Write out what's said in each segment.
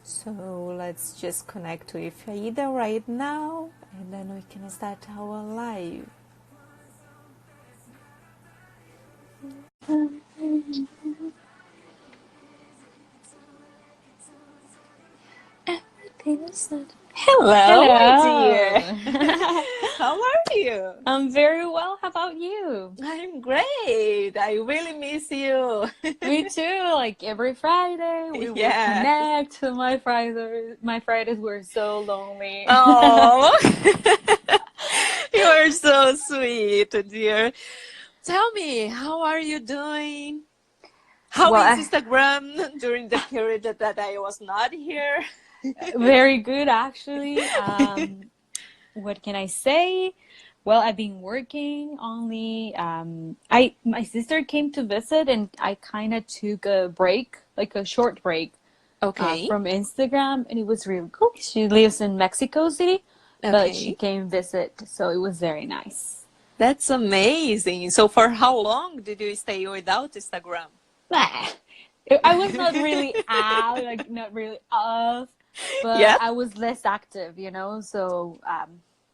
So let's just connect with Aida right now, and then we can start our live. Hello, my dear. Hello. How are you? I'm very well. How about you? I'm great. I really miss you. Me too. Like every Friday, we would Yeah. connect. My Fridays were so lonely. Oh, you are so sweet, dear. Tell me, how are you doing? How Well, is Instagram during the period that I was not here? very good actually. What can I say? Well, I've been working only. My sister came to visit, and I kind of took a break, like a short break, Okay, from Instagram, and it was really cool. She lives in Mexico City, but she okay. came visit, so it was very nice. That's amazing. So for how long did you stay without Instagram? Ah, I was not really out, like not really off, but Yeah, I was less active, you know. So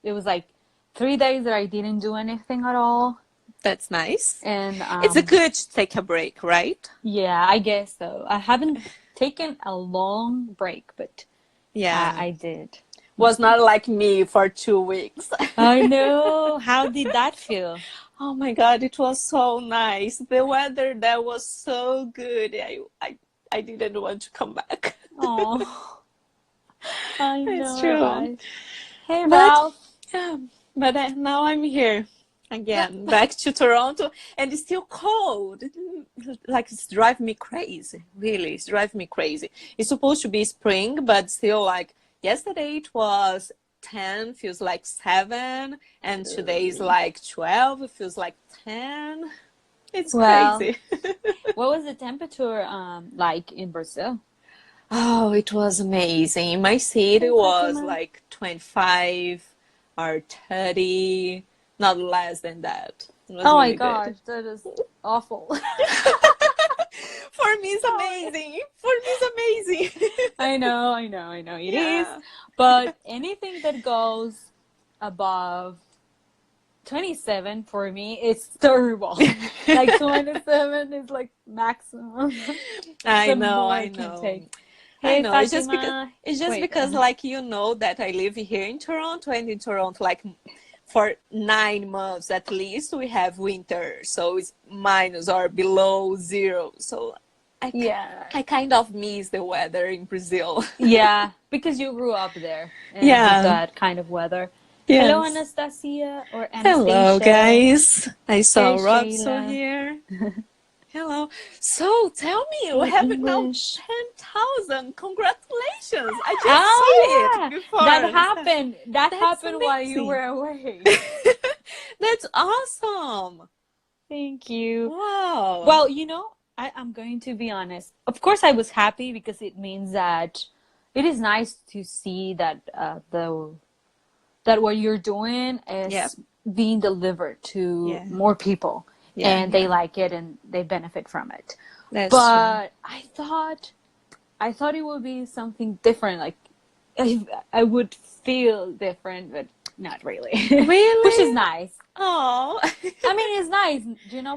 it was like 3 days that I didn't do anything at all, that's nice. and It's a good to take a break, right? yeah, I guess so. I haven't taken a long break, but Yeah. I did. Was not like me for 2 weeks. I know. How did that feel? Oh my God, it was so nice. The weather there was so good. I didn't want to come back. Oh, I It's know, true. right? Hey, But Ralph. yeah, but now I'm here again, back to Toronto, and it's still cold. Like it's driving me crazy. Really, it's driving me crazy. It's supposed to be spring, but still, like yesterday it was 10, feels like 7, and today is like 12, it feels like 10. It's Well, crazy. what was the temperature like in Brazil? Oh, it was amazing. In my city Hey, was Fatima. like 25 or 30, not less than that. It was Oh my really good. gosh, that is awful. For me, it's Oh my God. amazing. For me, it's amazing. I know. It is. Yeah. But anything that goes above 27 for me is terrible. Like 27 is like maximum. I The know, more I I can know. take. I Hey, know. Fatima. It's just Wait. because like you know that I live here in Toronto, and in Toronto like for 9 months at least we have winter. So it's minus or below zero. So I Yeah. I kind of miss the weather in Brazil. Yeah, because you grew up there and with Yeah. that kind of weather. Hello, Yes. Anastasia or Hello Anastasia. guys. I saw Hey, Robso Shayla. here. Hello. So tell me, we Hey, have now English. 10,000. Congratulations. I just saw it Oh, yeah. That before. happened. That That's happened while you amazing. were away. That's awesome. Thank you. Wow. Well, I'm going to be honest. Of course, I was happy because it means that it is nice to see that that what you're doing Yeah. is being delivered to Yeah. more people Yeah. and they Yeah. like it and they benefit from it. That's true. But I thought it would be something different. Like I would feel different, but not really. Which is Really? nice. Oh. I mean, it's nice,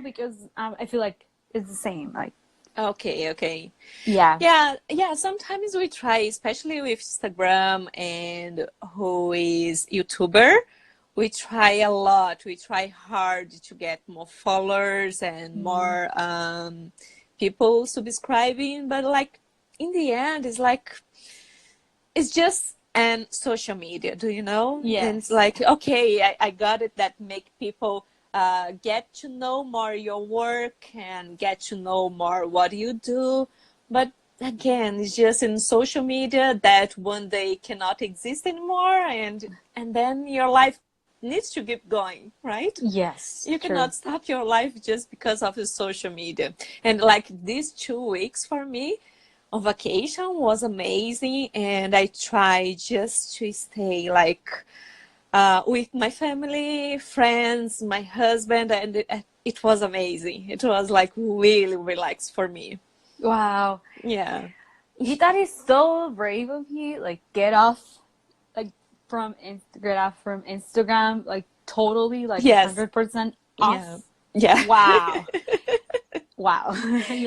because I feel like it's the same. Like, Okay, okay. yeah. Yeah, yeah, sometimes we try, especially with Instagram and who is YouTuber, we try a lot. We try hard to get more followers and Mm. more people subscribing, but like in the end, it's just an social media, do you know? And it's Yes. like, okay, I got it that make people get to know more your work and get to know more what you do. But again, it's just in social media that one day cannot exist anymore, and then your life needs to keep going, right? Yes. You True. cannot stop your life just because of the social media. And like these 2 weeks for me on vacation was amazing, and I tried just to stay like with my family, friends, my husband, and it was amazing. It was like really relaxed for me. Wow. Yeah. That is so brave of you. Like, like, get off from Instagram, like, totally, like, Yes. 100% Yeah. off. Yeah. Wow. Wow.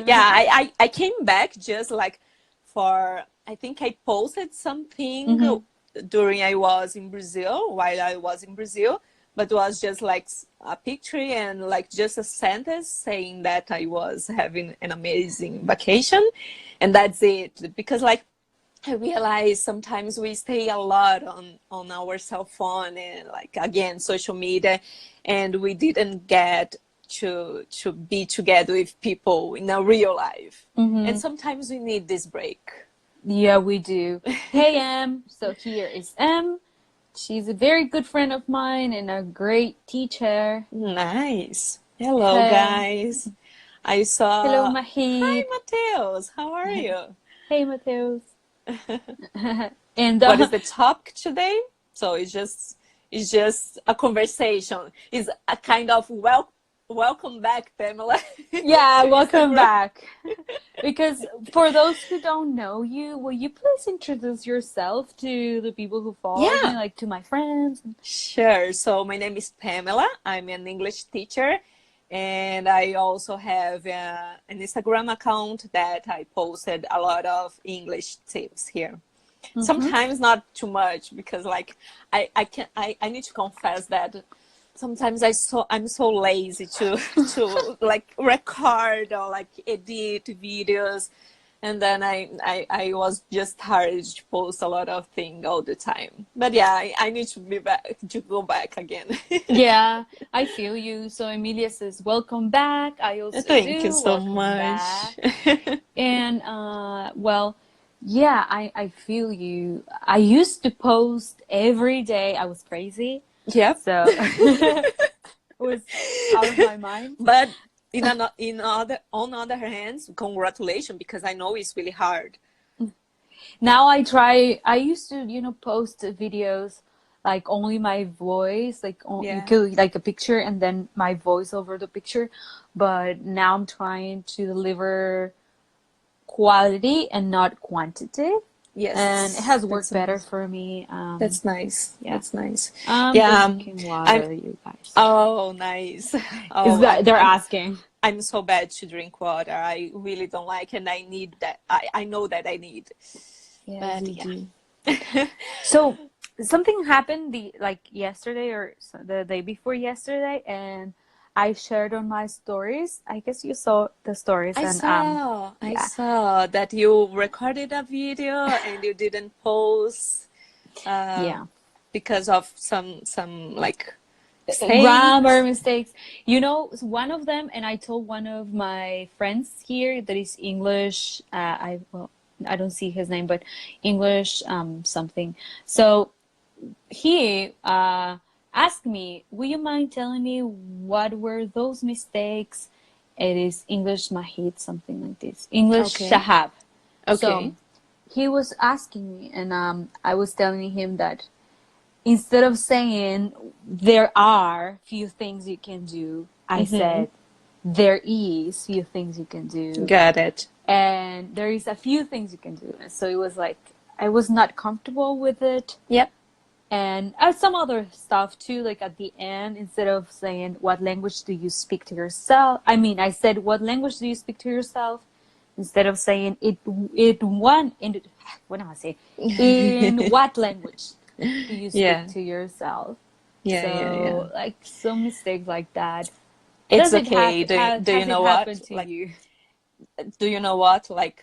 Yeah, I came back just like for, I think I posted something Mm-hmm. during I was in Brazil, while I was in Brazil, but it was just like a picture and like just a sentence saying that I was having an amazing vacation, and that's it. Because like I realize sometimes we stay a lot on our cell phone and like again social media, and we didn't get to be together with people in a real life. And Mm-hmm. sometimes we need this break. Yeah, we do. Hey, Em. So here is Em. She's a very good friend of mine and a great teacher. Nice. Hello, Hey. guys. I Hello, saw. Hi, Mahid. Mateus. How are you? Hey, Mateus. And What is the topic today? So it's just a conversation. It's a kind of welcome back, Pamela, yeah, to welcome Instagram. back. Because for those who don't know you, will you please introduce yourself to the people who follow me, Yeah, like to my friends? sure. So my name is Pamela. I'm an English teacher, and I also have an Instagram account that I posted a lot of English tips here. Mm-hmm. Sometimes not too much, because like I need to confess that sometimes I'm so lazy to like record or like edit videos, and then I was just tired to post a lot of things all the time. But yeah, I need to be back, to go back again. Yeah, I feel you. So Emilia says, welcome back. I also Thank you do. so Welcome much. back. And well, yeah, I feel you. I used to post every day. I was crazy. Yep. So it was out of my mind. But on other hands, congratulations, because I know it's really hard. Now I used to, post videos like only my voice, like you Yeah. could like a picture and then my voice over the picture. But now I'm trying to deliver quality and not quantity. And it Yes, has worked that's better nice. for me. That's nice. Yeah. That's nice. I'm Yeah. drinking I'm. water, you guys. Oh, nice. Is Oh, that they're asking? I'm so bad to drink water. I really don't like, and I need that. I know that I need. Yes, But you yeah. do. So something happened like yesterday or the day before yesterday, and I shared on my stories. I guess you saw the stories, and I yeah, saw that you recorded a video and you didn't post uh, yeah. because of some like Grammar mistakes. mistakes. One of them, and I told one of my friends here that is English. I don't see his name, but English something. So he asked me, "Would you mind telling me what were those mistakes?" It is English Mahid, something like this. English Okay. Shahab. So Okay. he was asking me, and I was telling him that instead of saying there are few things you can do, I Mm-hmm. said there is few things you can do, Got it. and there is a few things you can do. And so it was like I was not comfortable with it, Yep. and some other stuff too. Like at the end, instead of saying what language do you speak to yourself, I said what language do you speak to yourself, instead of saying what am I saying? In what language do you speak Yeah. to yourself? Yeah. Yeah. Yeah. So like some mistakes like that. It's Does it okay. happen? Do you Has it know what? happened to Like, you? do you know what? Like,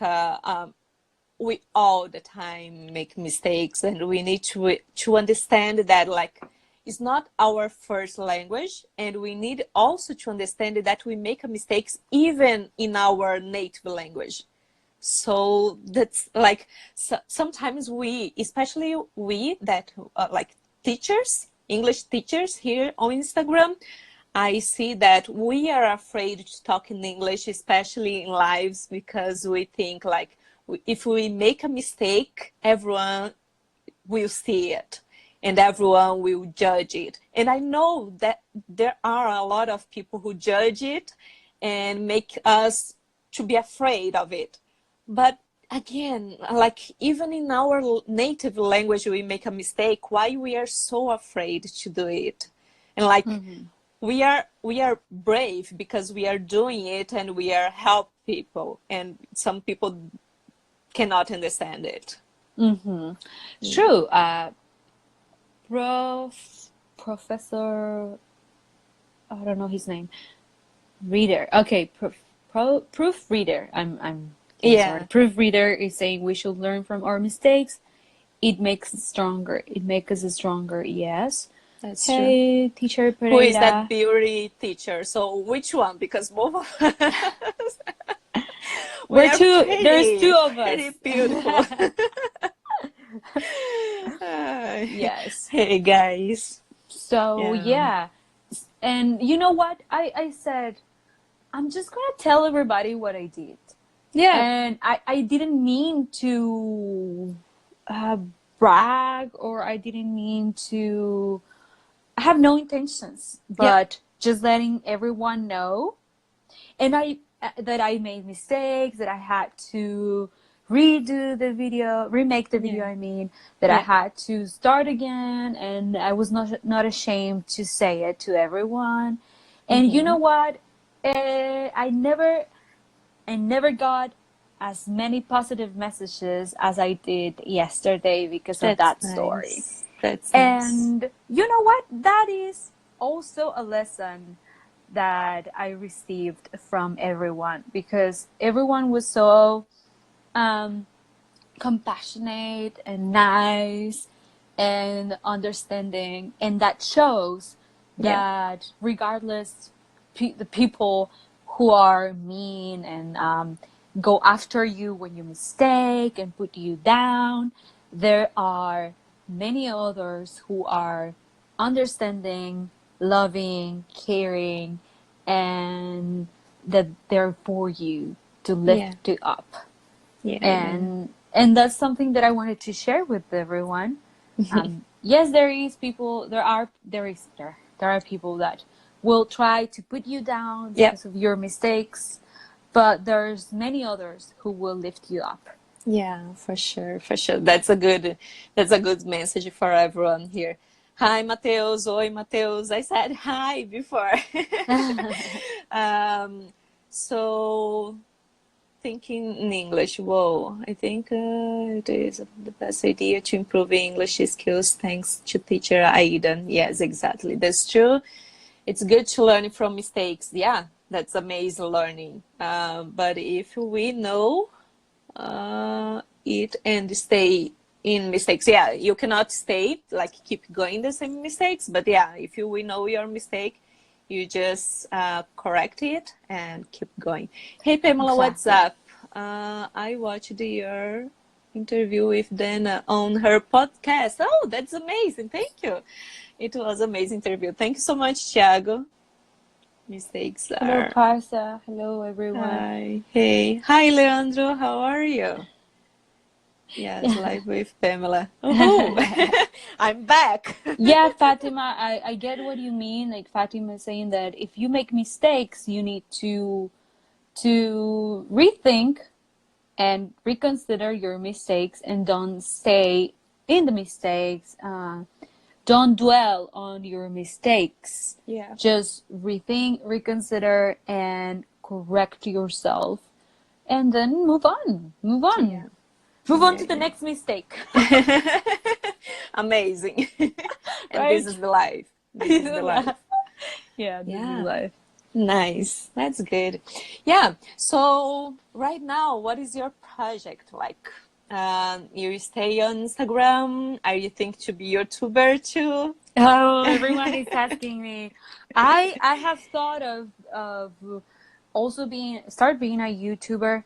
we all the time make mistakes, and we need to understand that like it's not our first language, and we need also to understand that we make mistakes even in our native language. So that's like, sometimes we, especially we that like teachers, English teachers here on Instagram, I see that we are afraid to talk in English, especially in lives, because we think like if we make a mistake, everyone will see it and everyone will judge it. And I know that there are a lot of people who judge it and make us to be afraid of it. But again, like even in our native language, we make a mistake. Why we are so afraid to do it? And like we are brave because we are doing it and we are help people, and some people cannot understand it. It's true. Professor, I don't know his name. Reader. Okay, proofreader. I'm sorry. Yeah, Proofreader is saying we should learn from our mistakes. It makes us stronger. It makes us stronger. Yes. that's true. Hey, teacher Who is that Pereira. beauty teacher? So which one? Because both of us, we We're are two. There's two of pretty us. beautiful. Yes. Hey guys. So Yeah. yeah, and you know what? I said I'm just gonna tell everybody what I did, Yeah. and I didn't mean to uh, brag, or I didn't mean to. I have no intentions, Yeah. but just letting everyone know, and I that I made mistakes, that I had to redo the video, remake the video. Yeah. I mean, that I Yeah. had to start again, and I was not ashamed to say it to everyone. And you know what? I never got as many positive messages as I did yesterday because of That's that story. nice. That's nice. And you know what? That is also a lesson that I received from everyone, because everyone was so um, compassionate and nice and understanding, and that shows Yeah. that regardless the people who are mean and go after you when you mistake and put you down, there are many others who are understanding, loving, caring, and that they're for you to Yeah. lift you up. Yeah. Yeah. And that's something that I wanted to share with everyone. Yes, there are people that will try to put you down Yeah. because of your mistakes, but there's many others who will lift you up. Yeah, for sure, for sure. That's a good message for everyone here. Hi, Mateus. Oi, Mateus. I said hi before. um, so thinking in English. Whoa, I think it is the best idea to improve English skills thanks to teacher Aida. Yes, exactly. That's true. It's good to learn from mistakes. Yeah, that's amazing learning. But if we know it and stay in mistakes. Yeah, you cannot stay like keep going the same mistakes, but yeah, if we know your mistake, you just correct it and keep going. Hey Pamela, what's Exactly. up? I watched your interview with Dana on her podcast. Oh, that's amazing. Thank you. It was amazing interview. Thank you so much, Thiago. Mistakes Hello, are. Parsa. Hello, everyone. Hi. Hey. Hi, Leandro. How are you? Yes, live with Pamela. Oh, I'm back. Yeah, Fatima, I get what you mean. Like Fatima is saying that if you make mistakes, you need to rethink and reconsider your mistakes, and don't stay in the mistakes. Don't dwell on your mistakes. Yeah. Just rethink, reconsider, and correct yourself, and then move on. Move on. Yeah. Move on to the Yeah. next mistake. Amazing. And this Right? is the life. This is the life. Yeah, this is Yeah. life. Nice. That's good. Yeah. So right now, what is your project like? You stay on Instagram? Are you think to be YouTuber too? Oh, everyone is asking me. I have thought of also being a YouTuber,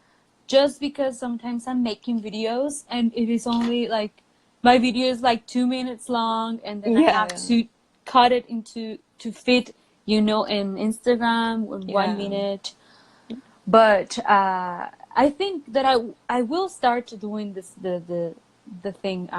just because sometimes I'm making videos and it is only like my video is like 2 minutes long, and then I have Yeah. to cut it into to fit, in Instagram in Yeah. 1 minute. But I think that I will start doing this the thing.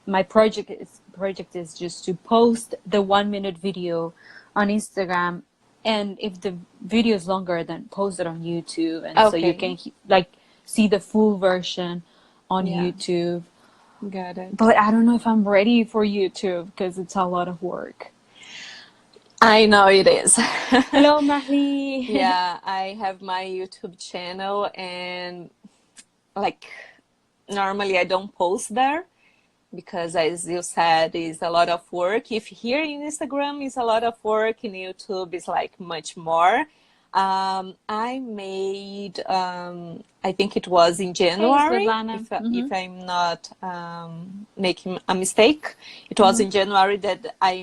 My project is just to post the 1 minute video on Instagram, and if the video is longer, then post it on YouTube, and so you Okay. can like see the full version on Yeah, YouTube. got it. But I don't know if I'm ready for YouTube because it's a lot of work. I know it is. Hello, Mahli. Yeah, I have my YouTube channel, and like normally I don't post there because, as you said, it's a lot of work. If here in Instagram is a lot of work, in YouTube is like much more. I made, I think it was in Hey, January, Svetlana. if I'm not making a mistake. It was in January that I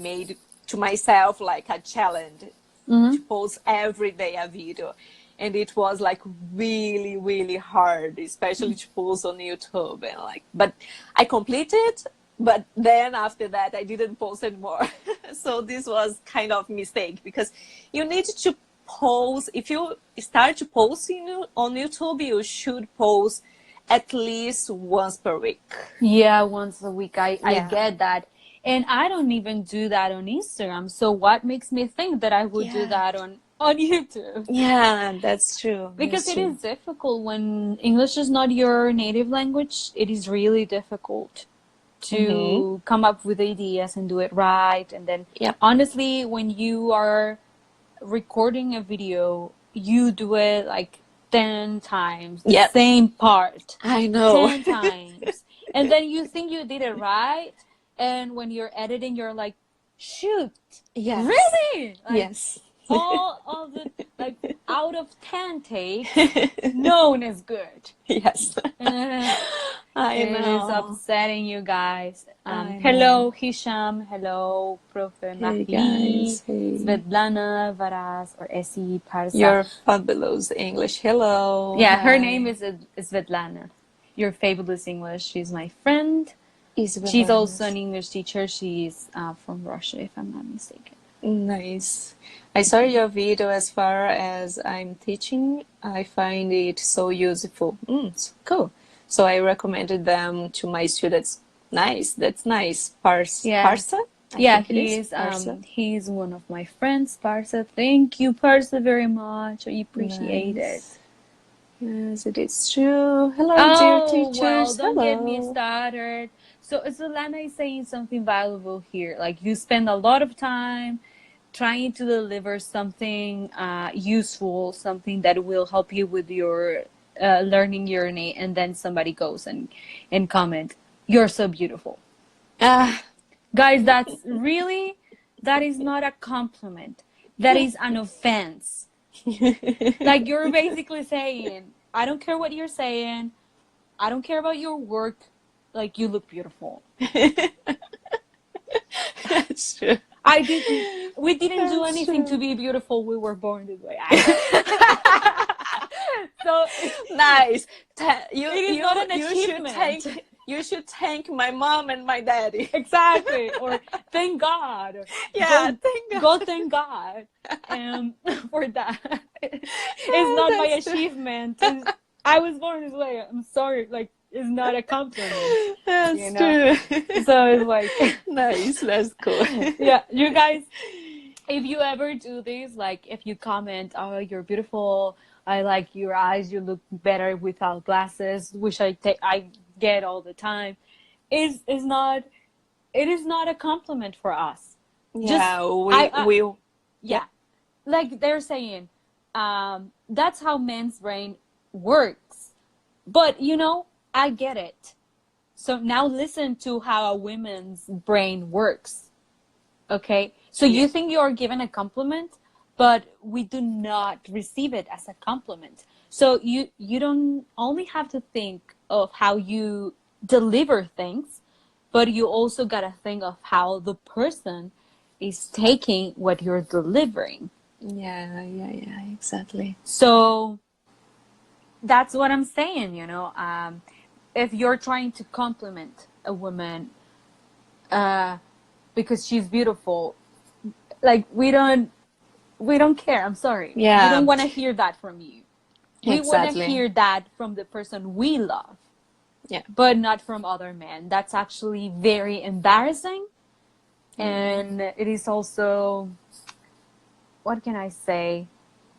made to myself like a challenge to post every day a video. And it was like really, really hard, especially to post on YouTube. And like, but I completed, but then after that, I didn't post anymore. So this was kind of mistake because you need to post. If you start to post on YouTube, you should post at least once per week. Yeah, once a week. I Yeah. get that. And I don't even do that on Instagram. So what makes me think that I would do Yeah. that on YouTube? Yeah, that's true. Because That's it true. is difficult when English is not your native language. It is really difficult Mm-hmm. to come up with ideas and do it right. And then, Yep. honestly, when you are recording a video, you do it like 10 times, the Yep. same part, I know. 10 times. And then you think you did it right. And when you're editing, you're like, shoot, Yes. really? Like, Yes. all of the, like, out of 10 takes, no one is good. Yes. I It is know. upsetting you guys. I know. Hello, Hisham. Hello, Profe Hey Mahli, guys. Hey. Svetlana, Varas, or Essie Parsa. You're fabulous English. Hello. Yeah, her name Hi. is Svetlana. Your fabulous English. She's my friend. She's also an Isabel. English teacher. She's from Russia, if I'm not mistaken. Nice. I saw your video. As far as I'm teaching, I find it so useful. Cool. So I recommended them to my students. Nice. That's nice. Yeah. Parsa? I Yeah, think it is. Parsa. he's one of my friends, Parsa. Thank you, Parsa, very much. I appreciate it. Nice. Yes, it is true. Hello, dear Oh, well, teachers. don't get me Hello. started. So, Solana is saying something valuable here. Like, you spend a lot of time trying to deliver something useful, something that will help you with your learning journey, and then somebody goes and comment, "You're so beautiful." Ah, Guys, that is not a compliment. That is an offense. Like, you're basically saying, I don't care what you're saying. I don't care about your work. Like, you look beautiful. that's true. We didn't do That's anything true. to be beautiful. We were born this way. So Nice. it is not an achievement. You should thank my mom and my daddy. Exactly. Or thank God. Yeah, Go, thank God. go thank God for that. It's not my That's true. achievement. I was born this way. I'm sorry. Like, it's not a compliment. That's You know? true. So it's like, Nice. That's cool. yeah, you guys, if you ever do this, like if you comment, "Oh, you're beautiful. I like your eyes. You look better without glasses," which I get all the time, is not it is not a compliment for us. Yeah, I we yeah, like they're saying, that's how men's brain works. But I get it. So now listen to how a woman's brain works. Okay? So you think you're given a compliment, but we do not receive it as a compliment. So you don't only have to think of how you deliver things, but you also got to think of how the person is taking what you're delivering. Yeah, exactly. So that's what I'm saying, if you're trying to compliment a woman because she's beautiful, like we don't care. I'm sorry. We Yeah, don't want to hear that from you. We want to exactly. hear that from the person we love. Yeah. But not from other men. That's actually very embarrassing. And it is also, what can I say?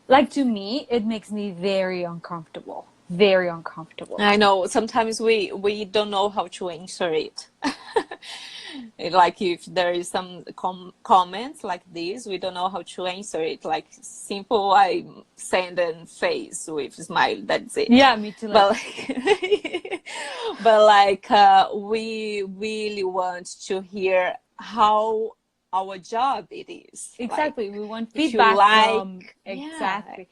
Like, to me, it makes me very uncomfortable. very uncomfortable. I know sometimes we don't know how to answer it. Like if there is some comments like this, we don't know how to answer it. Like simple, I send a face with smile. That's it. Yeah, me too. But Like, like, but like we really want to hear how our job it is. exactly. Like We want if you feedback from, like, yeah, exactly,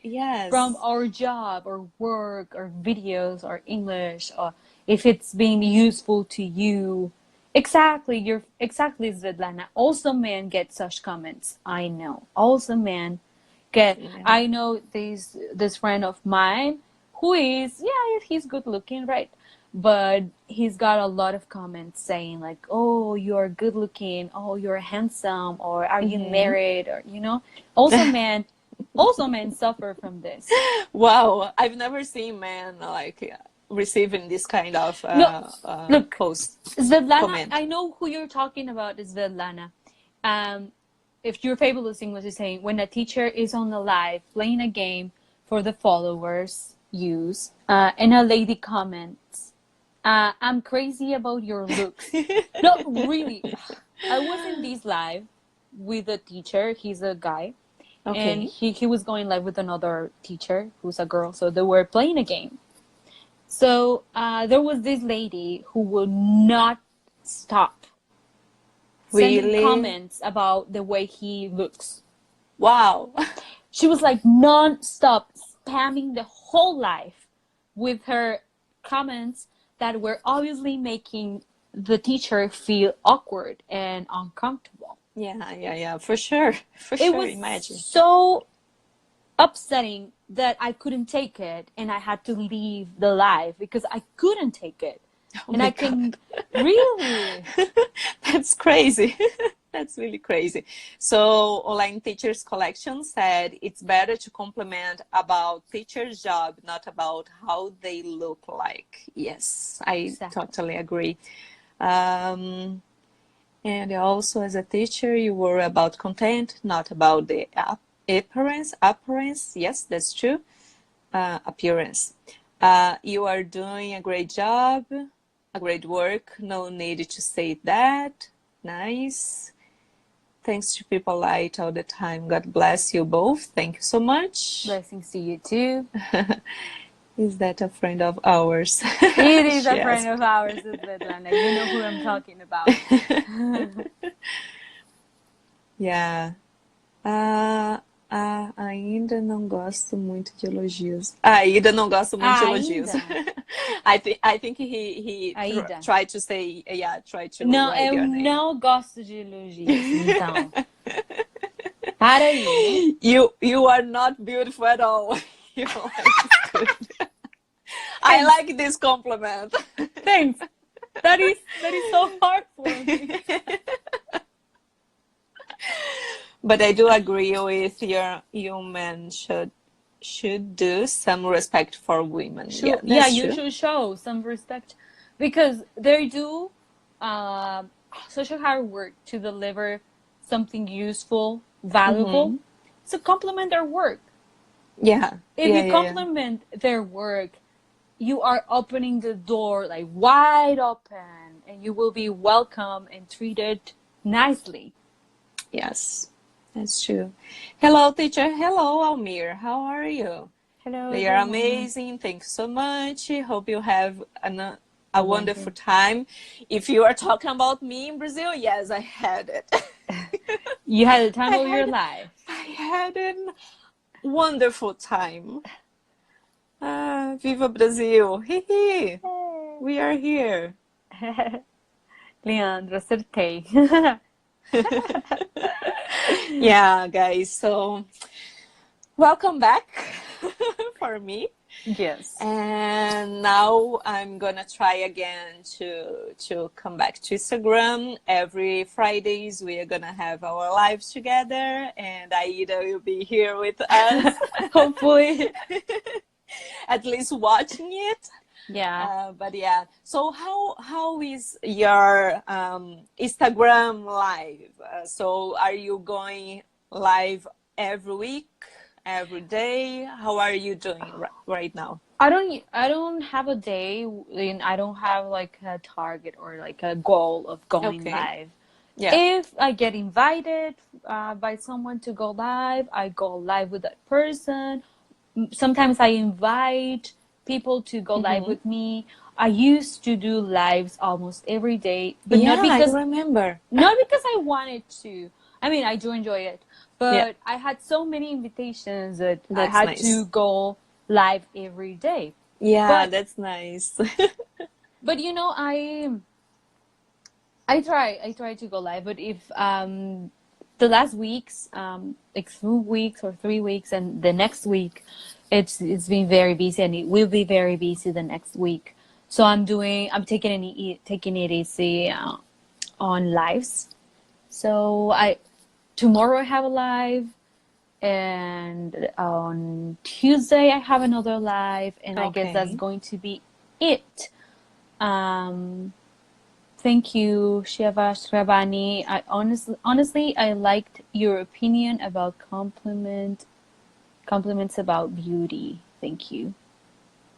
from yes. our job or work or videos or English, or if it's being useful to you. Exactly, you're exactly, Svetlana. Also, men get such comments. I know. Also, men get. Yeah. I know this friend of mine who is, yeah, he's good looking, right? But he's got a lot of comments saying like, "Oh, you're good looking. Oh, you're handsome. Or are you Mm-hmm. married? Or you know." Also men suffer from this. Wow, I've never seen men like receiving this kind of No, look, post Svetlana, comment. I know who you're talking about is Svetlana. Um, if your fabulous English is saying when a teacher is on the live playing a game for the followers use, and a lady comments, "I'm crazy about your looks." No, really. I was in this live with a teacher. He's a guy, and Okay. he was going live with another teacher who's a girl. So they were playing a game. So there was this lady who would not stop sending Really? comments about the way he looks. Wow. She was like non-stop spamming the whole life with her comments that were obviously making the teacher feel awkward and uncomfortable. Yeah, for sure. For It sure, was imagine. so upsetting that I couldn't take it and I had to leave the live because I couldn't take it. Oh And my I God. can really. That's crazy. That's really crazy. So Online Teachers Collection said it's better to compliment about teacher's job, not about how they look like. Yes, I Exactly. totally agree. Um, and also as a teacher, you worry about content, not about the appearance. Appearance, yes, that's true. Appearance. You are doing a great job, a great work. No need to say that. Nice. Thanks to people light all the time. God bless you both. Thank you so much. Blessings to you too. Is that a friend of ours? It is She a friend asked. of ours, Svetlana. You know who I'm talking about. Yeah. Ainda não gosto muito de elogios. Ainda não gosto muito de elogios. Ainda. I think he Aida. tried to say, yeah, try to Não, write eu your name. não gosto de elogios, então. Para aí. You are not beautiful at all. You're like good. I like this compliment. Thanks. That is so hard for me. But I do agree with you men should do some respect for women. Yeah, Yeah, that's you true. should show some respect because they do such a hard work to deliver something useful, valuable. So compliment their work. Yeah. If you Yeah. compliment their work, you are opening the door like wide open and you will be welcome and treated nicely. Yes, that's true. Hello, teacher. Hello, Almir. How are you? Hello, They are everyone. amazing. Thanks so much. Hope you have a wonderful time. If you are talking about me in Brazil, yes, I had it. You had the time of your life. I had a wonderful time. Viva Brasil! Hihi! We are here. Leandro, acertei. Yeah, guys. So welcome back for me. Yes. And now I'm gonna try again to come back to Instagram. Every Fridays we are gonna have our lives together, and Aida will be here with us, Hopefully. at least watching it. Yeah. But yeah, so how is your Instagram live? So are you going live every week, every day? How are you doing right now? I don't have a day, and I don't have like a target or like a goal of going Okay. live. Yeah. If I get invited by someone to go live, I go live with that person. Sometimes I invite people to go live Mm-hmm. with me. I used to do lives almost every day, but Yeah, I remember. not because I wanted to. I mean, I do enjoy it, Yeah, but I had so many invitations that I that's had to nice. go live every day. Yeah, But that's nice. I try to go live, but if the last weeks, like 2 weeks or 3 weeks, and the next week, it's been very busy, and it will be very busy the next week. So I'm taking it easy on lives. So I tomorrow I have a live, and on Tuesday I have another live, and I guess that's Okay. going to be it. Um, Thank you, Shiva Shravani. Honestly, I liked your opinion about compliments about beauty. Thank you.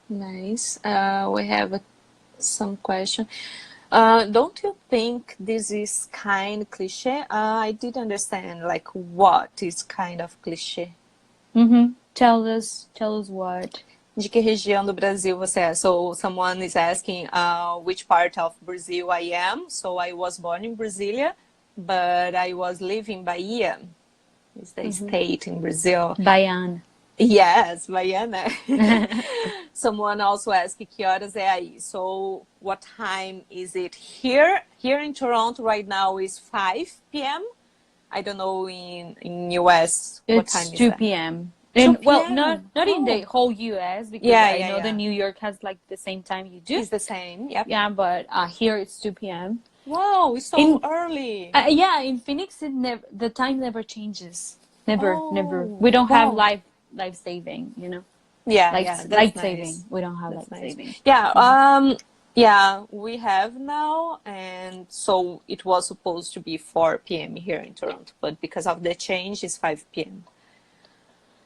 Nice. We have some question. Don't you think this is kind cliche? I did understand like what is kind of cliche. Mm-hmm. Tell us what. De que região do Brasil você é? So someone is asking which part of Brazil I am. So I was born in Brasilia, but I was living Bahia. Is the state in Brazil. Bayan. Yes, Baiana. Someone also asked que horas é aí. So what time is it here? Here in Toronto right now is 5 p.m. I don't know in US what It's time is 2 that? p.m. 2 And well, not p.m. not in the Oh. whole US, because Yeah, I yeah, know that yeah. New York has like the same time you do. It's the same. Yep. Yeah, but here it's 2 p.m. Wow, it's so In early. Yeah, in Phoenix, the time never changes. Never, never. Oh, We don't have wow. life saving, Yeah, yeah, that's light nice. saving. We don't have That's light nice. saving. Yeah, yeah, we have now, and so it was supposed to be 4 p.m. here in Toronto, but because of the change, it's 5 p.m.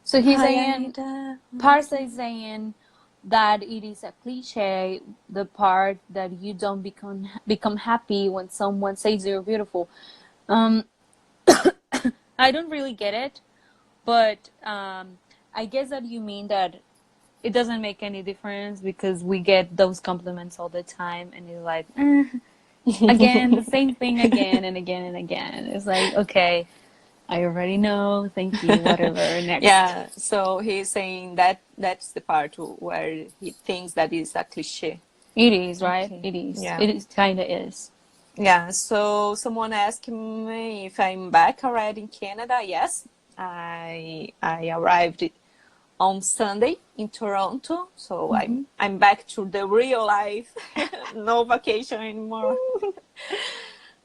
So he's Hi, saying, Aida. Parsa is saying that it is a cliche, the part that you don't become happy when someone says you're beautiful. Um, I don't really get it, but I guess that you mean that it doesn't make any difference because we get those compliments all the time, and you're like, again, the same thing again and again and again. It's like, okay, I already know. Thank you. Whatever. Next. Yeah, so he's saying that that's the part where he thinks that is a cliche. It is, right? Okay. It is. Yeah. It is kind of is. Yeah, so someone asked me if I'm back already in Canada. Yes, I arrived on Sunday in Toronto, so I'm back to the real life. No vacation anymore.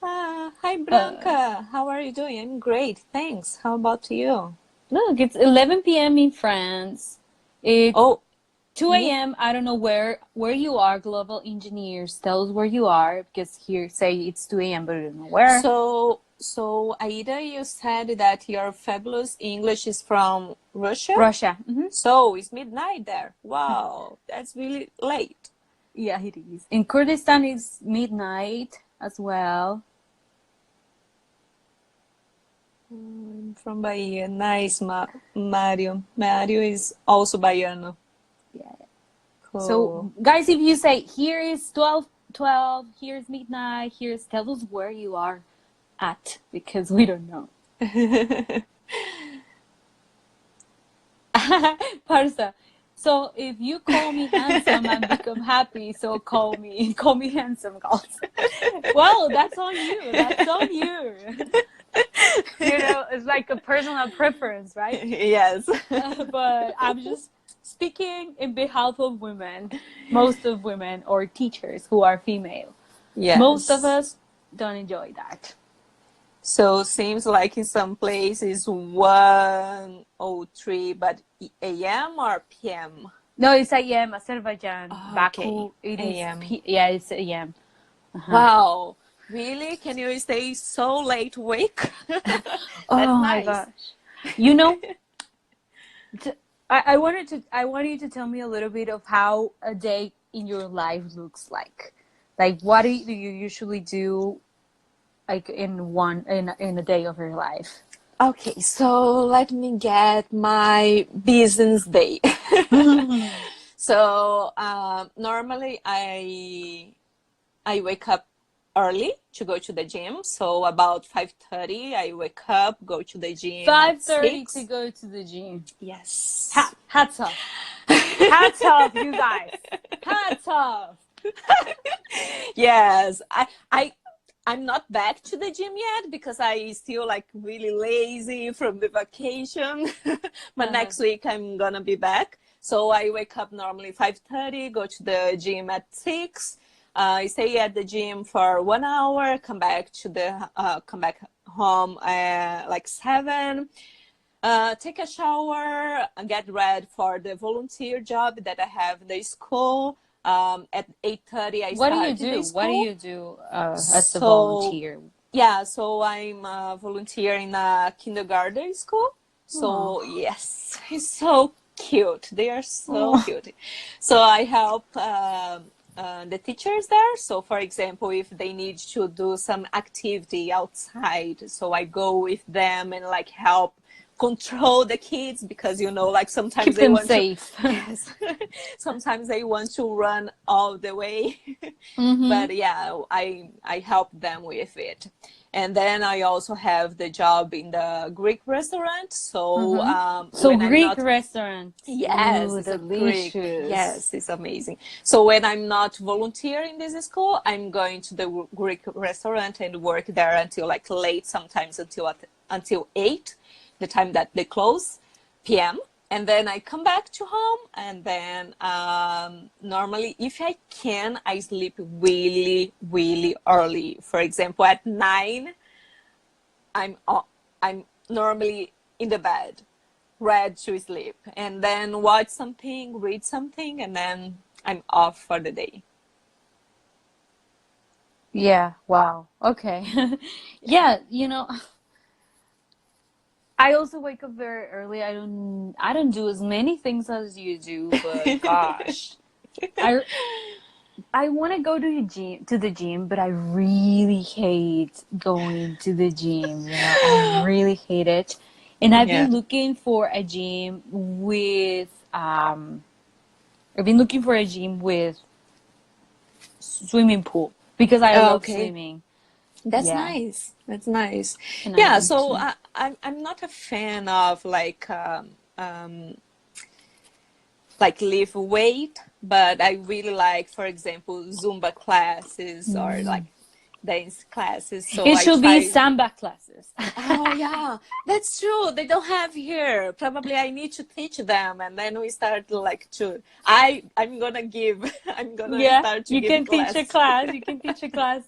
Hi Blanca, how are you doing? I'm great, thanks. How about you? Look, it's 11 p.m. in France. It's Oh, 2 a.m. I don't know where you are, global engineers. Tell us where you are, because here say it's 2 a.m., but I don't know where. so Aida, you said that your fabulous English is from Russia? Russia. So it's midnight there. Wow, that's really late. Yeah, it is. In Kurdistan, it's midnight as well. I'm from Bahia. Nice, Mario. Mario is also Baiano. Yeah. Cool. So, guys, if you say here is 12, here's midnight, tell us where you are at, because we don't know. Parsa. So if you call me handsome and become happy, so call me handsome, girls. Well, that's on you. That's on you. It's like a personal preference, right? Yes. But I'm just speaking in behalf of women, most of women or teachers who are female. Yes. Most of us don't enjoy that. So seems like in some places 1:03, but a.m. or p.m. No, it's a.m. Azerbaijan, Baku. Okay. It a.m. is yeah, it's a.m. Wow. Really? Can you stay so late awake? That's Oh my nice. gosh. You know, I want you to tell me a little bit of how a day in your life looks like. Like, what do you usually do, like in a day of your life? Okay, so let me get my business day. So normally I wake up early to go to the gym. So about 5:30, I wake up, go to the gym at 5:30 to 6. go to the gym. Yes. Hats off. Hats off, you guys. Hats off. Yes. I'm not back to the gym yet because I still like really lazy from the vacation. But next week I'm gonna be back. So I wake up normally 5:30, go to the gym at 6. I stay at the gym for 1 hour, come back home like 7. Take a shower, get ready for the volunteer job that I have in the school. At 8:30, I What do you start do? the What do school. you do as a So volunteer? yeah, so I'm a volunteer in a kindergarten school. Oh. So yes, it's so cute. They are so Oh. cute. So I help the teachers there. So for example, if they need to do some activity outside, so I go with them and like help control the kids because like sometimes Keep they them want to. safe. Yes. Sometimes they want to run all the way. Mm-hmm. But yeah, I help them with it. And then I also have the job in the Greek restaurant. So Mm-hmm. So when I'm Greek not, restaurants. yes, Ooh, it's a Greek. delicious. Yes, it's amazing. So when I'm not volunteering in this school, I'm going to the Greek restaurant and work there until like late, sometimes until 8, the time that they close, p.m. And then I come back to home, and then normally, if I can, I sleep really, really early. For example, at 9, I'm normally in the bed, ready to sleep, and then watch something, read something, and then I'm off for the day. Yeah, wow. Okay. Yeah. Yeah, I also wake up very early. I don't do as many things as you do, but gosh. I I want to go to the gym, but I really hate going to the gym, I really hate it. And Yeah. I've been looking for a gym with swimming pool because I love Okay. swimming. That's Yeah. nice. That's nice. And I Yeah, want so to. I'm not a fan of like lift weight, but I really like, for example, Zumba classes or like dance classes. So It I should be try. samba classes. Oh yeah, that's true. They don't have here. Probably I need to teach them, and then we start like to. I'm gonna give. I'm gonna Yeah, start to you give can teach a class. class. You can teach a class.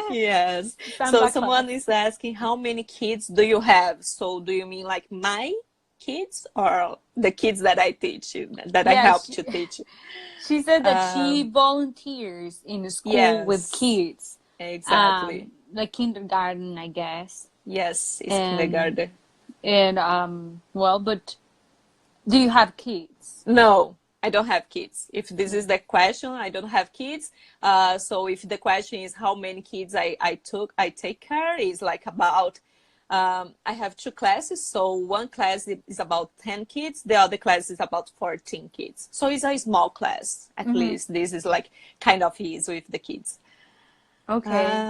Yes. So Samba class. someone is asking, how many kids do you have? So do you mean like my kids or the kids that I teach, that I Yeah, help to teach? she said that she Um, volunteers in a school with yes, kids, exactly. like kindergarten, I guess. Yes, it's And kindergarten. well, but do you have kids? No, I don't have kids. If this is the question, I don't have kids. So if the question is how many kids I take care, is like about, I have 2 classes. So one class is about 10 kids. The other class is about 14 kids. So it's a small class. At Mm-hmm. least this is like kind of easy with the kids. Okay.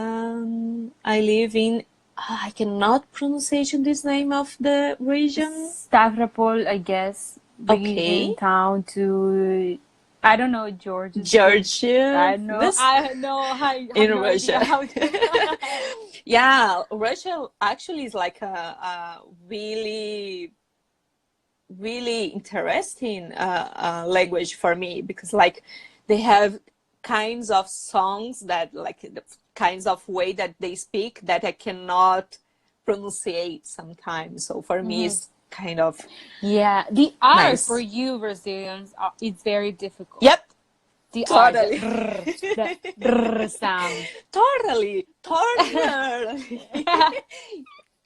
I live in, I cannot pronunciation this name of the region. Stavropol, I guess, Okay. region, town to, I don't know, Georgia state. Georgia, this I know, I have in no idea Russia. how to. Yeah, Russia actually is like a really, really interesting language for me because like they have kinds of songs that like the kinds of way that they speak that I cannot pronunciate sometimes. So for me, Mhm. it's kind of Yeah, the R for nice. you Brazilians, it's very difficult. Yep, The R, totally. the R sound. Totally, totally.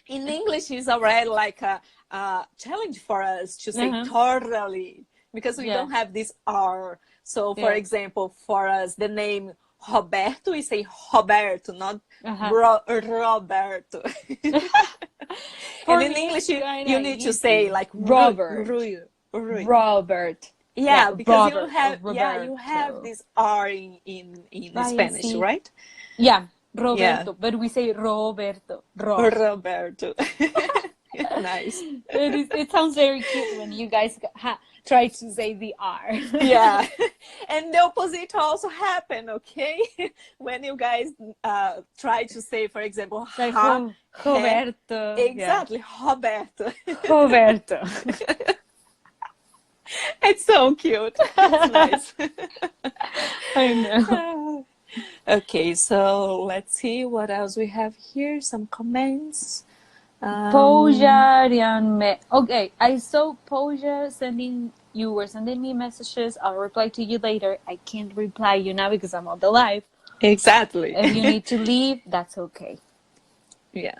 in English is already like a challenge for us to say Uh-huh. totally because we Yeah. don't have this R. So, for Yeah. example, for us, the name Roberto, we say Roberto, not Uh-huh. Roberto. And For in me, English, it's kind you of need to say easy. like Robert. Rui. Robert. Yeah, Yeah, because Robert or you have Roberto. this R in I Spanish, see. right? Yeah, Yeah, Roberto, but we say Roberto. Roberto. Nice. It sounds very cute when you guys try to say the R. Yeah, and the opposite also happen, okay? When you guys try to say, for example, Like he, Roberto. Yeah. exactly, Roberto. Roberto. It's so cute. It's nice. I know. Okay, so let's see what else we have here. Some comments. Okay, I saw Poja sending you were sending me messages. I'll reply to you later. I can't reply you now because I'm on the live. Exactly. If you need to leave, that's okay. Yeah.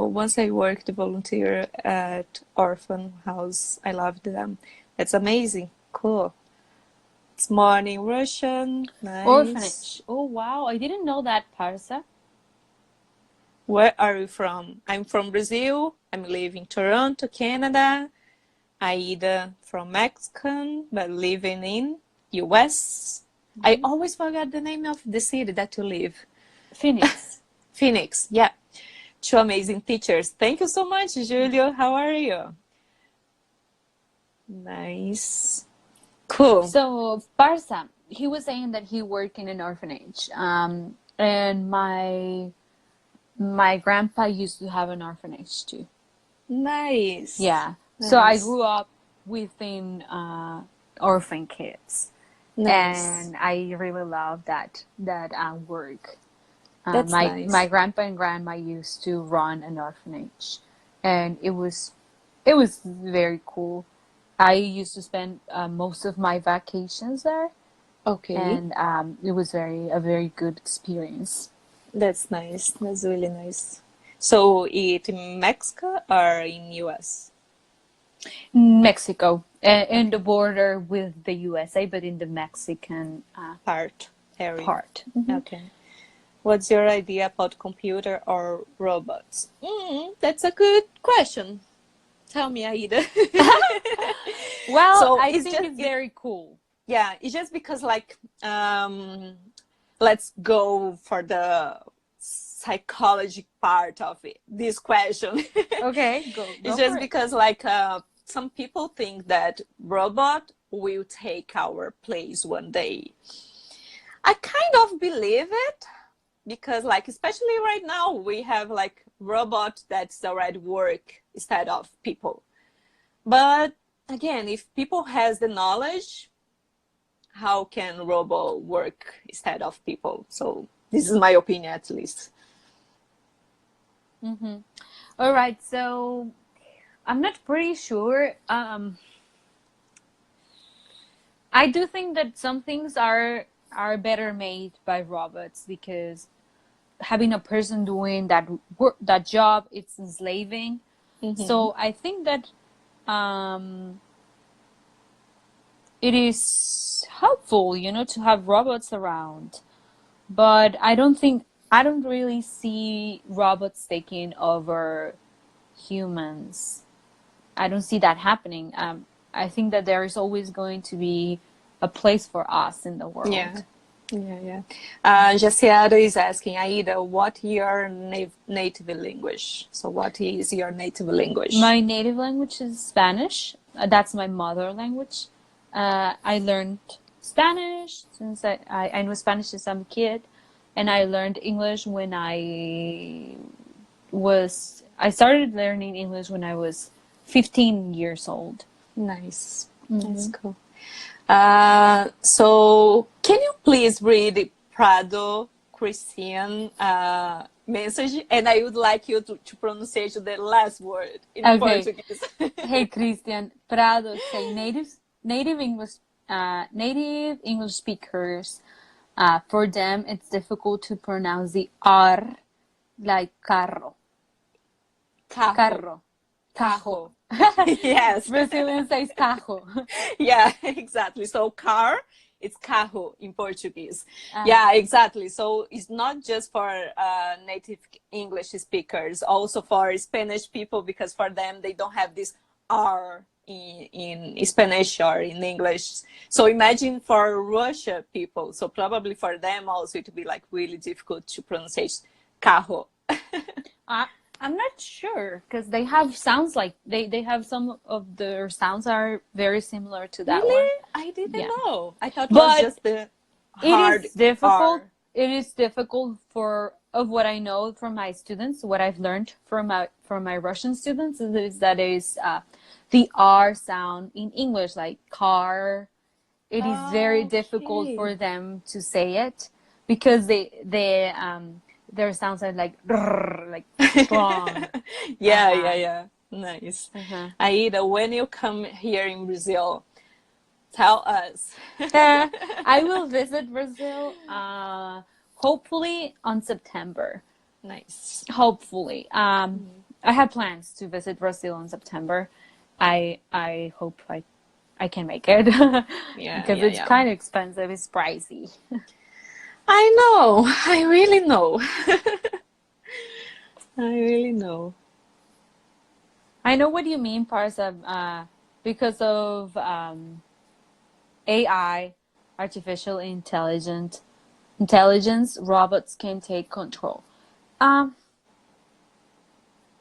Once I worked volunteer at orphan house, I loved them. That's amazing. Cool. It's morning Russian. Nice. Orphanage. Oh wow, I didn't know that, Parsa. Where are you from? I'm from Brazil. I'm living in Toronto, Canada. Aida from Mexican, but living in US. I always forget the name of the city that you live. Phoenix. Phoenix. Yeah. Two amazing teachers. Thank you so much, Julio. How are you? Nice. Cool. So Parsa, he was saying that he worked in an orphanage. And my grandpa used to have an orphanage too. Nice. Yeah. So I Nice. grew up within orphan kids, Nice. and I really love that work. That's My nice. grandpa and grandma used to run an orphanage, and it was very cool. I used to spend most of my vacations there, Okay. and it was a very good experience. That's nice. That's really nice. So it in Mexico or in US? Mexico, in Okay. the border with the USA, but in the Mexican Part area. part. Mhm. Okay. What's your idea about computer or robots? That's a good question. Tell me, Aida. Well, So I it's think just it's very cool. yeah, it's just because like let's go for the psychology part of it, this question. Okay, go It's for just it. because like some people think that robot will take our place one day. I kind of believe it because like especially right now we have like robot that's already work instead of people. But again, if people has the knowledge, how can robot work instead of people? So this is my opinion at least. All right, so I'm not pretty sure. I do think that some things are better made by robots because having a person doing that job, it's enslaving. Mm-hmm. So I think that um, it is helpful, to have robots around. But I don't really see robots taking over humans. I don't see that happening. I think that there is always going to be a place for us in the Yeah. world. Yeah, yeah. Jasiada is asking, Aida, what your native language? So what is your native language? My native language is Spanish. That's my mother language. I learned Spanish since I know Spanish since I'm a kid, and I learned English when I started learning English when I was 15 years old. Nice. That's cool. So can you please read Prado Christian message? And I would like you to pronounce the last word in Okay. Portuguese. Hey, Christian, Prado say native English speakers. For them, it's difficult to pronounce the R like carro. Carro. Carro. Carro. Tajo. Yes. Brazilian says tajo. Yeah, exactly. So car, it's carro in Portuguese. Uh, Yeah, exactly. So it's not just for native English speakers, also for Spanish people, because for them, they don't have this R in Spanish or in English. So imagine for Russia people. So probably for them also it would be like really difficult to pronounce carro. I, I'm not sure because they have sounds like they have some of their sounds are very similar to that one. Really? I didn't Yeah. know. I thought it was But just the it hard is difficult. R. It is difficult for of what I know from my students, what I've learned from my Russian students is that is the R sound in English, like car. It is very difficult Okay. for them to say it because their sounds are like "rrr," like strong. Yeah, yeah, Uh-huh. yeah. Nice. Uh-huh. Aida, when you come here in Brazil, tell us. I will visit Brazil hopefully on September. Nice. Hopefully. I have plans to visit Brazil in September. I hope I can make it Yeah, because yeah, it's yeah. kind of expensive. It's pricey. I know. I really know. I really know. I know what you mean, Parsa, because of AI, artificial intelligence, robots can take control. Um,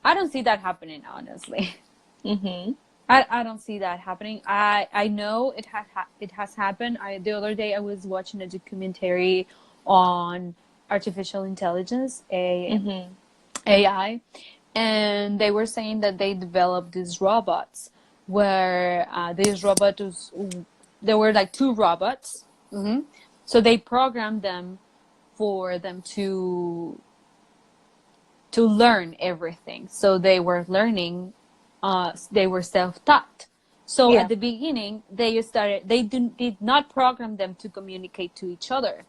I don't see that happening, honestly. Mm-hmm. I don't see that happening. I know it has happened. The other day I was watching a documentary on artificial intelligence, Mm-hmm. AI, and they were saying that they developed these robots where these robots there were like two robots. So they programmed them for them to learn everything. So they were learning, they were self-taught. So at Yeah. the beginning, they did not program them to communicate to each other,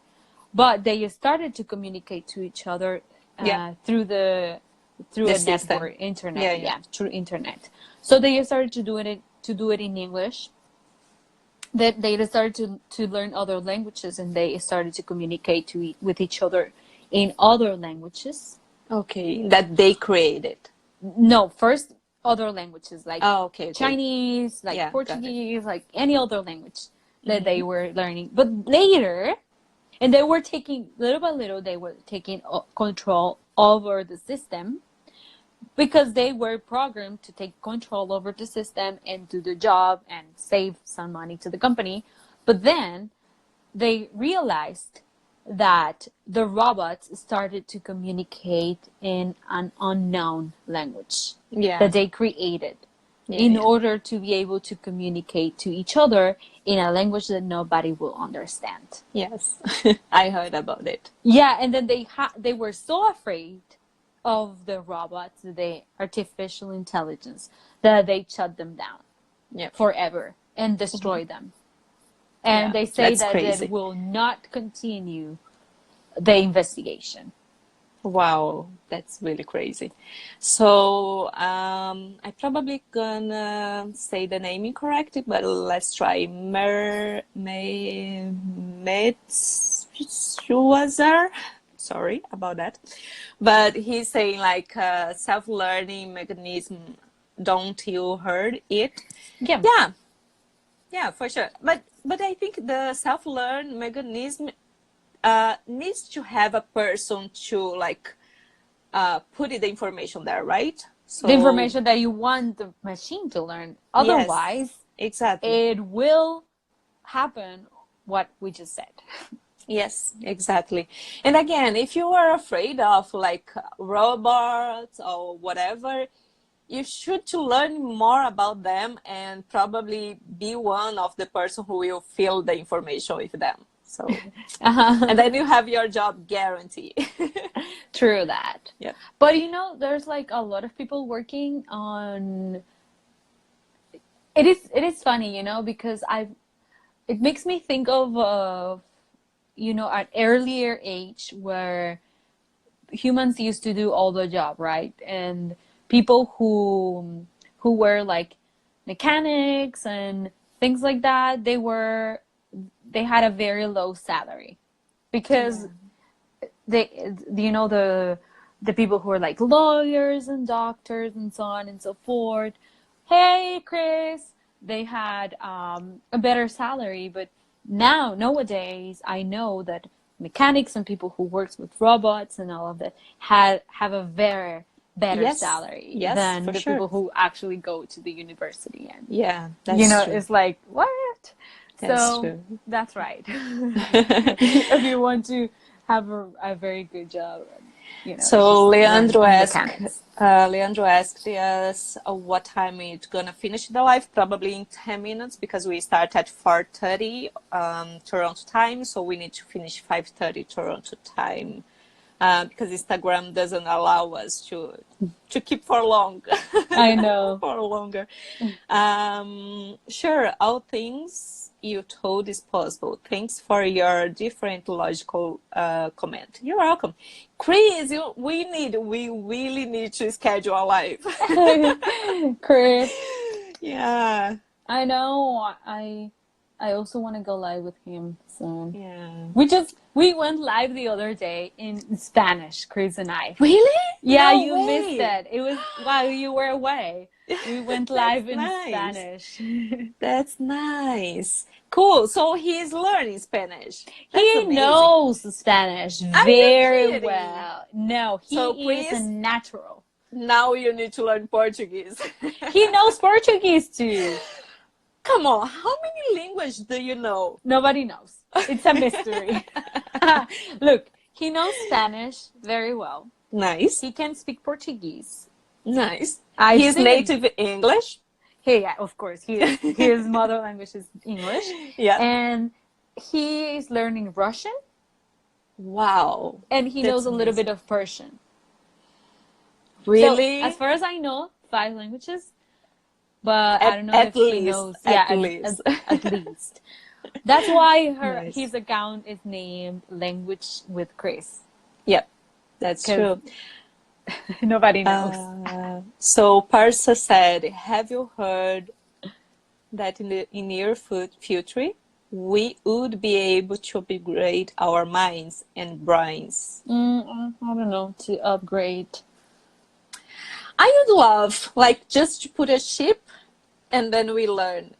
but they started to communicate to each other Yeah. through The a system. network, internet, Yeah, yeah. yeah, through internet. So they started to do it in English. That they started to learn other languages and they started to communicate with each other in other languages. Okay. That they created. No, first other languages like Oh, okay, okay. Chinese, like Yeah, got it. Portuguese, like any other language that Mm-hmm. they were learning. But later, and they were taking little by little, they were taking control over the system because they were programmed to take control over the system and do the job and save some money to the company. But then they realized that the robots started to communicate in an unknown language Yeah. that they created Yeah, in yeah. order to be able to communicate to each other in a language that nobody will understand. Yes. I heard about it. Yeah, and then they were so afraid of the robots, the artificial intelligence, that they shut them down Yeah. forever and Mm-hmm. destroy them. And Yeah. they say That's that it crazy. will not continue the investigation. Wow, that's really crazy. So I probably gonna say the name incorrectly, but let's try Metzschwazar. Sorry about that. But he's saying like self-learning mechanism. Don't you heard it? Yeah. Yeah, yeah, for sure. But I think the self-learn mechanism needs to have a person to like put the information there, right? The So information that you want the machine to learn. yes, Otherwise, exactly. it will happen what we just said. Yes, exactly. And again, if you are afraid of like robots or whatever, you should to learn more about them and probably be one of the person who will fill the information with them. So, and then you have your job guarantee. True that. Yeah. But there's like a lot of people working on it is funny, because it makes me think of an earlier age where humans used to do all the job, right? And people who were like mechanics and things like that, they had a very low salary because they, you know, the people who are like lawyers and doctors and so on and so forth. Hey, Chris, they had a better salary, but nowadays I know that mechanics and people who works with robots and all of that have a very better salary than for the sure. people who actually go to the university. And Yeah, that's true. it's like, what? That's true. That's right. If you want to have a very good job, So Leandro mechanics. asked us what time it's gonna finish the live. Probably in 10 minutes because we start at 4:30 Toronto time, so we need to finish 5:30 Toronto time because Instagram doesn't allow us to keep for long. I know. For longer. Sure, all things you told is possible. Thanks for your different logical comment. You're welcome. Chris, we really need to schedule a live. Chris. Yeah. I know. I also want to go live with him soon. Yeah. We went live the other day in Spanish, Chris and I. Really? Yeah, No you way. missed it. It was while you were away. We went live in nice. Spanish. That's nice. Cool. So he's learning Spanish. That's he amazing. knows Spanish very well. No, he is a natural. Now you need to learn Portuguese. He knows Portuguese too. Come on, how many languages do you know? Nobody knows. It's a mystery. Look, he knows Spanish very well. Nice. He can speak Portuguese. Nice. He's native English. Yeah, of course. His mother language is English. Yeah. And he is learning Russian. Wow. And he knows a little bit of Persian. Really? So, as far as I know, 5 languages. But I don't know if he least, knows. At Yeah, least. At least. That's why Nice. his account is named Language with Chris. Yep, that's true. Nobody knows. So Parsa said, have you heard that in the near future we would be able to upgrade our minds and brains? I don't know, to upgrade. I would love, like, just to put a chip and then we learn.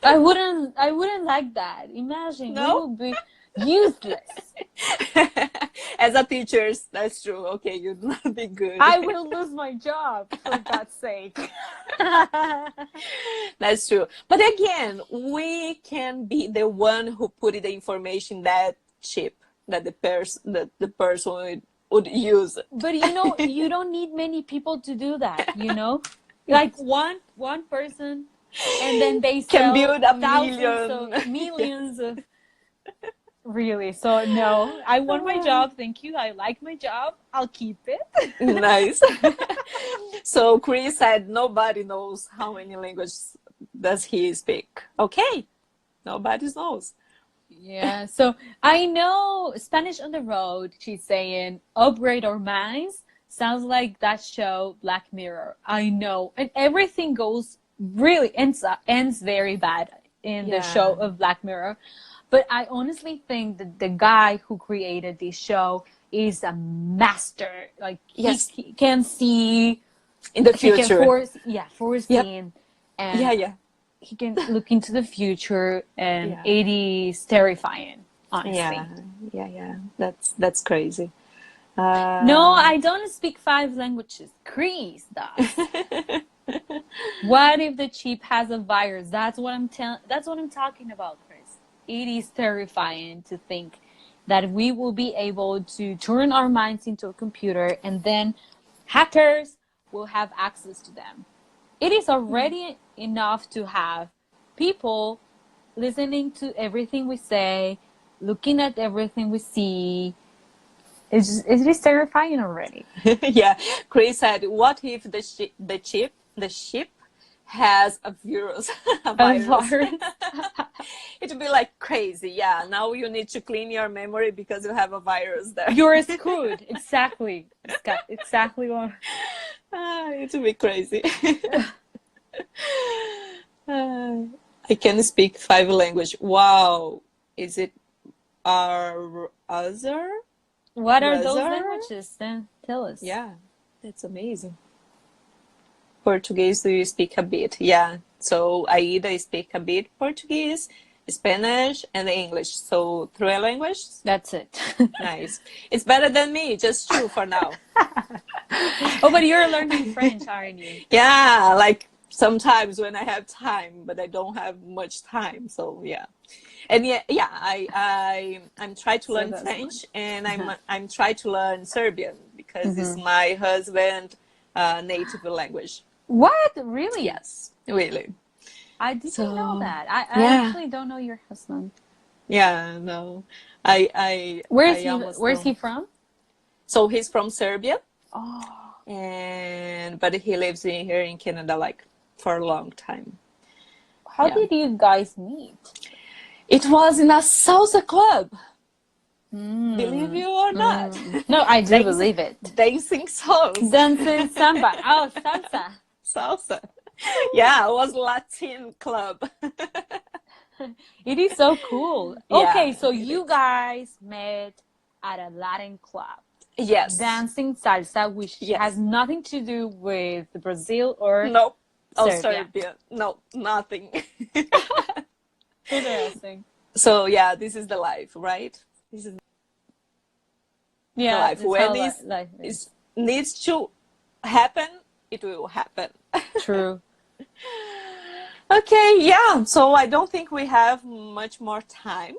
I wouldn't like that. Imagine, we would be useless. As a teacher, that's true. Okay, you'd not be good. I will lose my job, for God's sake. That's true. But again, we can be the one who put the information, that chip that the person would use. But you don't need many people to do that, Like one person, and then they can sell build millions of really. So no, I want my job. Thank you. I like my job. I'll keep it. Nice. So Chris said nobody knows how many languages does he speak. Okay, nobody knows. Yeah, so I know Spanish on the Road, she's saying, upgrade our minds. Sounds like that show, Black Mirror. I know. And everything ends very bad in the show of Black Mirror. But I honestly think that the guy who created this show is a master. Like, he can see in the future. He can foresee. And he can look into the future, and it is terrifying, honestly. Yeah. That's crazy. No, I don't speak 5 languages. Chris does. What if the chip has a virus? That's what I'm talking about, Chris. It is terrifying to think that we will be able to turn our minds into a computer, and then hackers will have access to them. It is already enough to have people listening to everything we say, looking at everything we see. It is terrifying already. Yeah, Chris said, "What if the ship has a virus, a virus? It would be like crazy. Yeah, now you need to clean your memory because you have a virus there. You're screwed. Exactly what." It's a bit crazy. I can speak 5 languages. Wow. Is it other? What are those Brother? languages then? Tell us. Yeah, that's amazing. Portuguese, do you speak a bit? Yeah. So Aida speak a bit Portuguese, Spanish, and English. So 3 languages. That's it. Nice. It's better than me, just 2 for now. Oh, but you're learning French, aren't you? Yeah, like sometimes when I have time, but I don't have much time. So yeah. And yeah, I'm trying to So learn that's one. French, and I'm trying to learn Serbian because it's Mhm. my husband' native language. What? Really? Yes, really. I didn't know So that. I yeah, actually don't know your husband. yeah, no, I almost Where's he don't. from? So he's from Serbia, Oh, and but he lives here in Canada like for a long time. how Yeah, did you guys meet? it was in a salsa club, believe Mm, you or not. No, I do dancing, believe it. dancing salsa, Dancing samba. Oh, salsa. salsa. Yeah, it was Latin club. It is so cool. Yeah, Okay, so it you is. guys met at a Latin club, Yes, dancing salsa, which has yes. nothing to do with Brazil or No. Oh, Serbia. Serbia. No, nothing. Interesting. So yeah, this is the life, right? This is the Yeah, life. that's When how it life is is. needs to happen, it will happen. True. Okay, yeah. So I don't think we have much more time.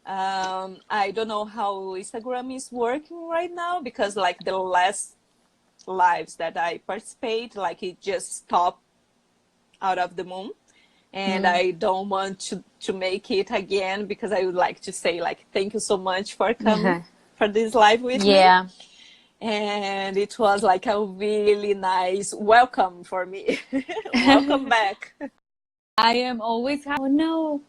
I don't know how Instagram is working right now because like the last lives that I participate, like it just stopped out of the moon. And Mm. I don't want to make it again because I would like to say like thank you so much for coming for this live with me. Yeah. And it was like a really nice welcome for me. Welcome back. I am always happy. Oh no.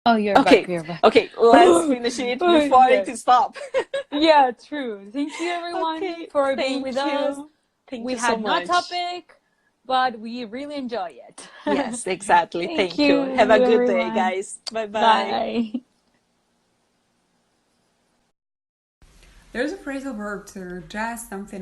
Oh, you're back. Okay, You're back. okay, let's finish it before Yeah. it stop. Yeah, true. Thank you, everyone, Okay, for being with thank us. you. Thank We you so had no much. topic, but we really enjoy it. Yes, exactly. Thank Thank you. Have you, a good day, everyone. guys. Bye bye. Bye. There's a phrasal verb to just something